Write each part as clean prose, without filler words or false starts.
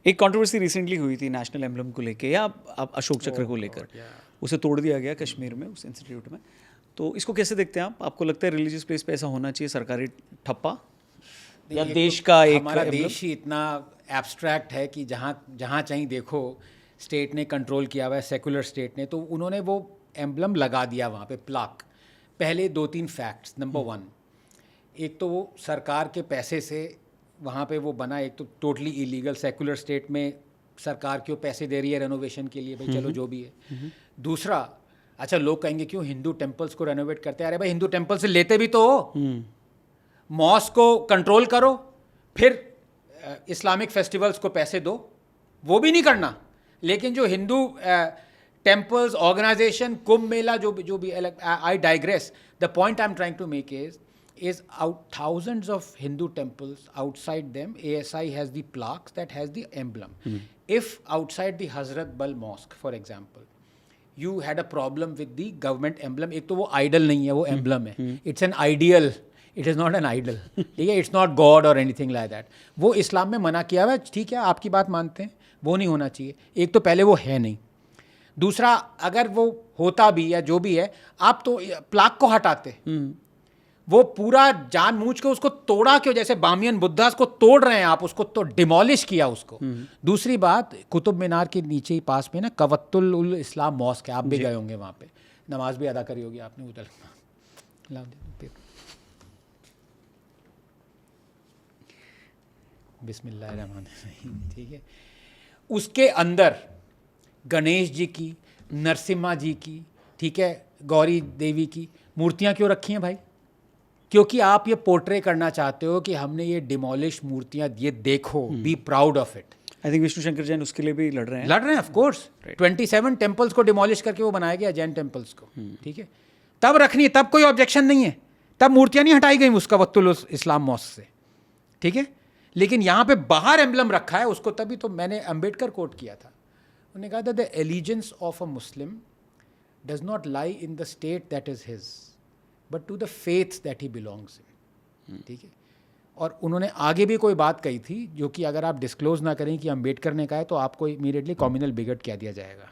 एक controversy recently हुई थी नेशनल एम्बलम को लेके या अशोक चक्र को लेकर, उसे तोड़ दिया गया कश्मीर में उस इंस्टीट्यूट में। तो इसको कैसे देखते हैं आप? आपको लगता है रिलीजियस प्लेस पे ऐसा होना चाहिए सरकारी ठप्पा, या देश का एक हमारा देश ही इतना एब्स्ट्रैक्ट है कि जहाँ जहाँ चाहिए देखो स्टेट ने कंट्रोल किया हुआ है, सेकुलर स्टेट ने, तो उन्होंने वो एम्बलम लगा दिया वहाँ पे, प्लाक। पहले 2-3 फैक्ट्स। नंबर 1, एक तो वो सरकार के पैसे से वहाँ पे वो बना, एक तो टोटली इलीगल, सेकुलर स्टेट में सरकार क्यों पैसे दे रही है रेनोवेशन के लिए, भाई चलो जो भी है। दूसरा, अच्छा लोग कहेंगे क्यों हिंदू टेम्पल्स को रेनोवेट करते हैं, अरे भाई हिंदू टेम्पल से लेते भी तो हो, मॉस्क को कंट्रोल करो, फिर इस्लामिक फेस्टिवल्स को पैसे दो, वो भी नहीं करना। लेकिन जो हिंदू टेम्पल्स, ऑर्गेनाइजेशन, कुंभ मेला, जो भी, I digress. The point I am trying to make is out thousands of Hindu temples, outside them ASI has the plaques that has the emblem. If outside the Hazrat Bal Mosque, for example, you had a problem with the government emblem, एक तो वो idol नहीं है, वो emblem है, it's an ideal, it is not an idol, ठीक है, it's not God or anything like that. वो इस्लाम में मना किया हुआ है, ठीक है, आपकी बात मानते हैं, वो नहीं होना चाहिए। एक तो पहले वो है नहीं, दूसरा अगर वो होता भी या जो भी है, आप तो प्लाक को हटाते, वो पूरा जानबूझ के उसको तोड़ा क्यों? जैसे बामियन बुद्धा को तोड़ रहे हैं आप, उसको तो डिमोलिश किया उसको। दूसरी बात, कुतुब मीनार के नीचे ही पास में ना कवत्तुल उल इस्लाम मॉस्क है, आप भी गए होंगे वहाँ पे, नमाज भी अदा करी होगी आपने उधर। बिस्मिल्लाहिर्रहमानिर्रहीम, ठीक है। उसके अंदर गणेश जी की, नरसिम्हा जी की, ठीक है, गौरी देवी की मूर्तियाँ क्यों रखी हैं भाई? क्योंकि आप ये पोर्ट्रे करना चाहते हो कि हमने ये डिमोलिश मूर्तियां, ये देखो, be proud of it. I think Vishnu Shankar Jain उसके लिए भी लड़ रहे हैं ऑफ कोर्स। 27 टेम्पल्स को डिमोलिश करके वो बनाया गया, जैन टेम्पल्स को, ठीक है। तब रखनी है, तब कोई ऑब्जेक्शन नहीं है, तब मूर्तियां नहीं हटाई गई उसका वत्तुल इस्लाम मॉस्क से, ठीक है। लेकिन यहाँ पे बाहर एम्बलम रखा है उसको, तभी तो मैंने अम्बेडकर कोट किया था, उन्होंने कहा था the allegiance of a Muslim does not lie in the state that is his but to the faiths that he belongs in, ठीक है। और उन्होंने आगे भी कोई बात कही थी जो कि अगर आप डिस्क्लोज ना करें कि अम्बेडकर ने कहा है तो आपको इमीडिएटली कॉम्युनल बिगट कह दिया जाएगा।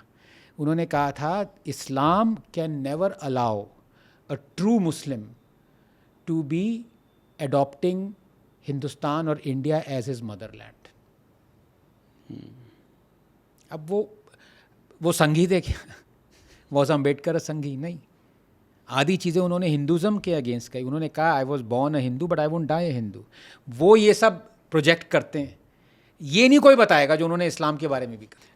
उन्होंने कहा था Islam can never allow a true Muslim to be adopting Hindustan और इंडिया एज हिज मदरलैंड। अब वो संघी थे क्या? वॉज अम्बेडकर अ संघी? नहीं। आधी चीज़ें उन्होंने हिंदुज़म के अगेंस्ट कही। उन्होंने कहा I was born a Hindu but I won't die a Hindu. वो ये सब प्रोजेक्ट करते हैं, ये नहीं कोई बताएगा जो उन्होंने इस्लाम के बारे में भी कहा।